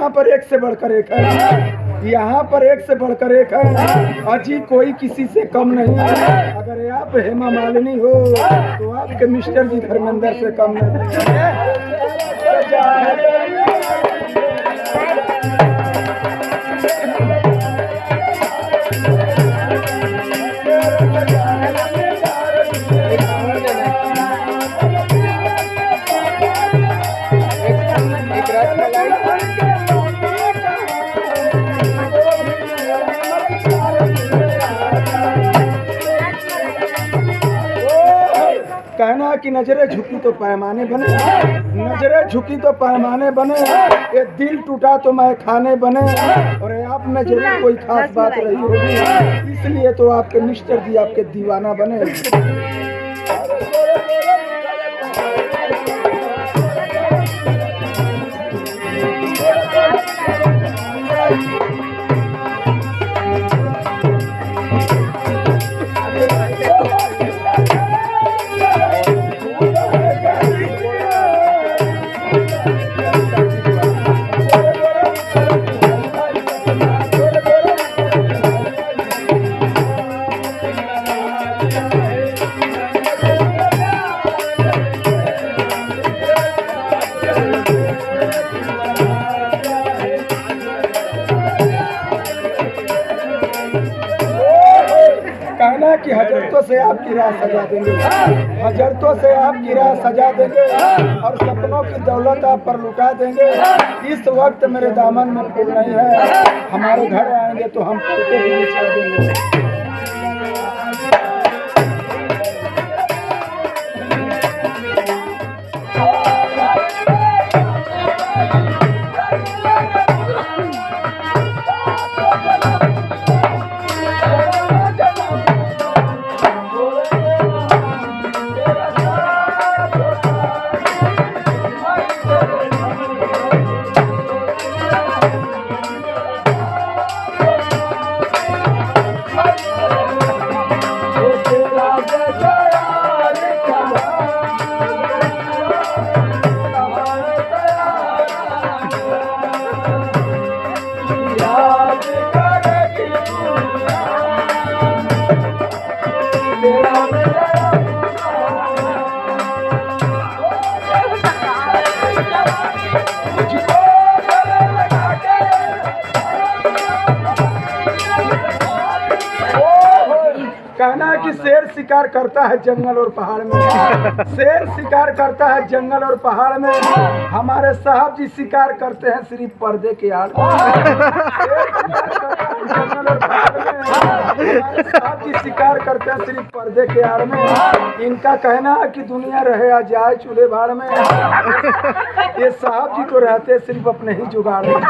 यहाँ पर एक से बढ़कर एक है, यहाँ पर एक से बढ़कर एक है। अजी कोई किसी से कम नहीं है। अगर आप हेमा मालिनी हो तो आपके मिस्टर जी धर्मेंद्र से कम नहीं है। कहना कि नजरें झुकी तो पैमाने बने, नजरें झुकी तो पैमाने बने, ये दिल टूटा तो मैं खाने बने। और आप में जरूर कोई खास बात रही होगी, इसलिए तो आपके मिस्टर जी आपके दीवाना बने। कहना कि हजरतों से आपकी राह सजा देंगे, हजरतों से आपकी राह सजा देंगे और सपनों की दौलत आप पर लुटा देंगे। इस वक्त मेरे दामन में फूल नहीं है, हमारे घर आएंगे तो हम फूल के भी बिछा देंगे। कहना कि शेर शिकार करता है जंगल और पहाड़ में, शेर शिकार करता है जंगल और पहाड़ में। हमारे साहब जी शिकार करते हैं सिर्फ पर्दे के आड़ में। जंगल और पहाड़ में हमारे साहब जी शिकार करते हैं सिर्फ पर्दे के आड़ में। इनका कहना है कि दुनिया रहे या जाए चूल्हे भाड़ में, ये साहब जी तो रहते सिर्फ अपने ही जुगाड़ में।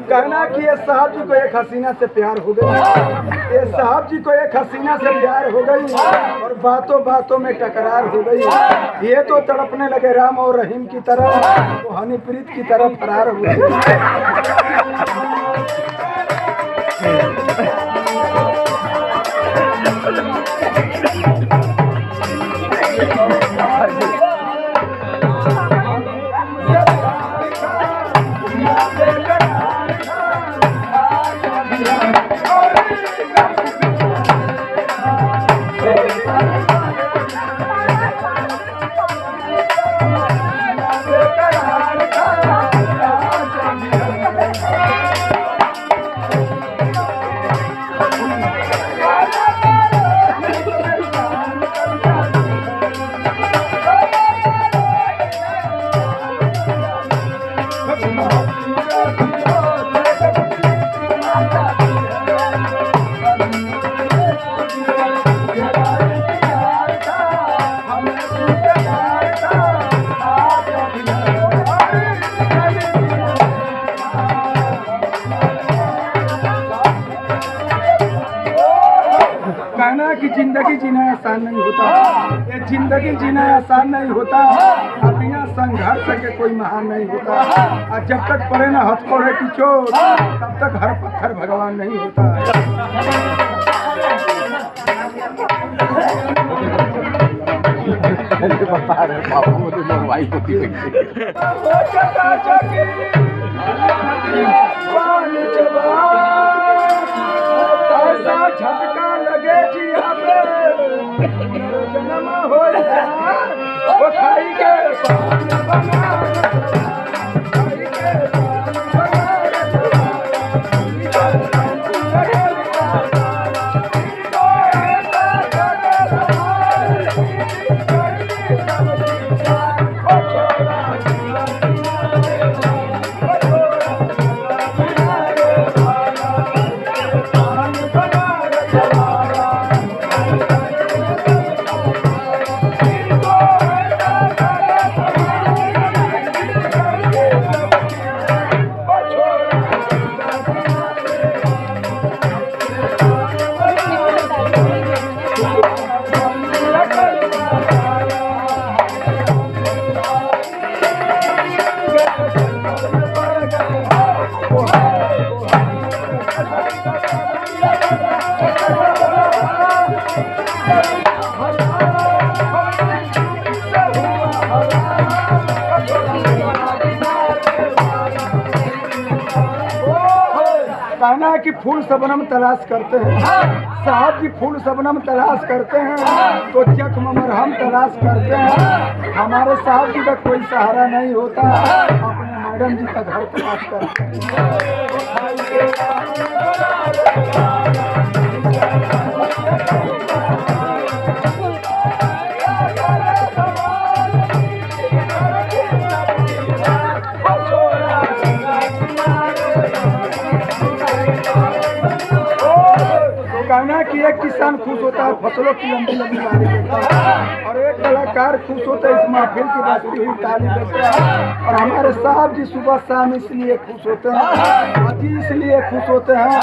कहना कि ये साहब जी को एक हसीना से प्यार हो गई, ये साहब जी को एक हसीना से प्यार हो गई और बातों बातों में टकरार हो गई। ये तो तड़पने लगे राम और रहीम की तरह, तो हनीप्रीत की तरह फरार हो गई। कहना कि जिंदगी जीना आसान नहीं होता, ये जिंदगी जीना आसान नहीं होता। बिना संघर्ष के कोई महान नहीं होता। और जब तक पड़े ना हथकड़े की चोट तब तक हर पत्थर भगवान नहीं होता। ऐसा झटका लगे जिया पे जन्म हो वो खाई के कहना है कि फूल सबनम तलाश करते हैं साहब जी, फूल सबनम तलाश करते हैं तो जख्म मरहम तलाश करते हैं। हमारे साहब जी का कोई सहारा नहीं होता, अपने मैडम जी का घर तलाश करते हैं। कहना कि एक किसान खुश होता है फसलों की लंबी लंबी बारी देता है, और एक कलाकार खुश होता है इस महफिल की बजती हुई ताली देता है। और हमारे साहब जी सुबह शाम इसलिए खुश होते हैं, अजी इसलिए खुश होते हैं,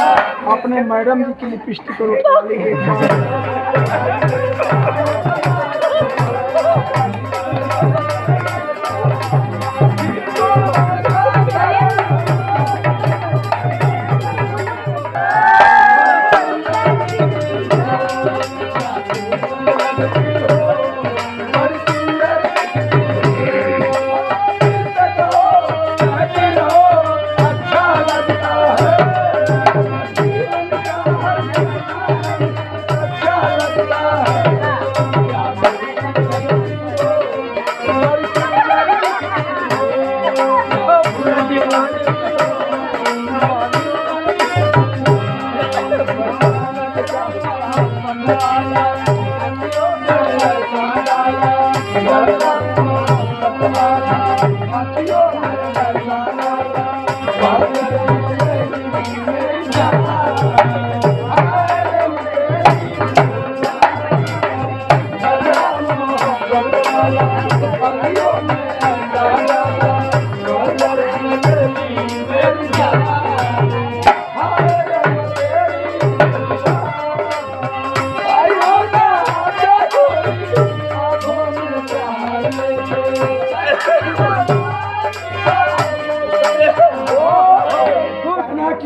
अपने मैडम जी की लिपस्टिक और ताली देते हैं।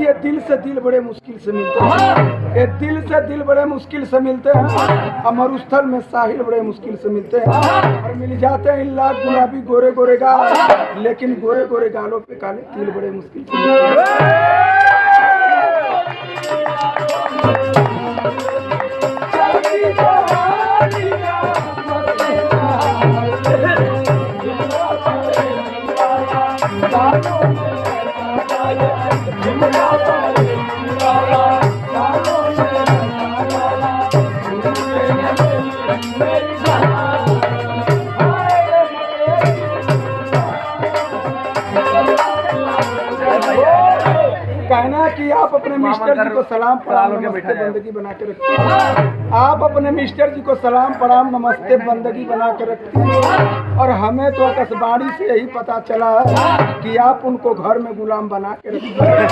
ये दिल से दिल बड़े मुश्किल से मिलते हैं, ये दिल से दिल बड़े मुश्किल से मिलते हैं। अमर स्थल में साहिल बड़े मुश्किल से मिलते हैं, और मिल जाते हैं लाख गुलाबी गोरे गोरे गाल, लेकिन गोरे गोरे गालों पे काले तिल बड़े मुश्किल से मिलते हैं। कहना कि आप अपने मिस्टर जी को सलाम प्रणाम नमस्ते बंदगी बना के रखते हैं, आप अपने मिस्टर जी को सलाम प्रणाम नमस्ते बंदगी बना के रखते हैं। और हमें तो आकाशवाणी से यही पता चला कि आप उनको घर में गुलाम बना के रखते हैं।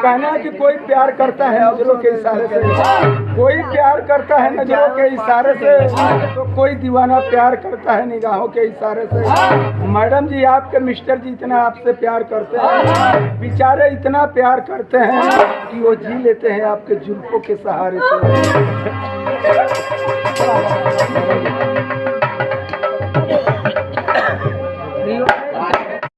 कहना है कि कोई प्यार करता है नजरों के इशारे से, कोई प्यार करता है नजरों के इशारे से, तो कोई दीवाना प्यार करता है निगाहों के इशारे से। मैडम जी, आपके मिस्टर जी इतना आपसे प्यार करते हैं, बेचारे इतना प्यार करते हैं कि वो जी लेते हैं आपके जुल्फों के सहारे से।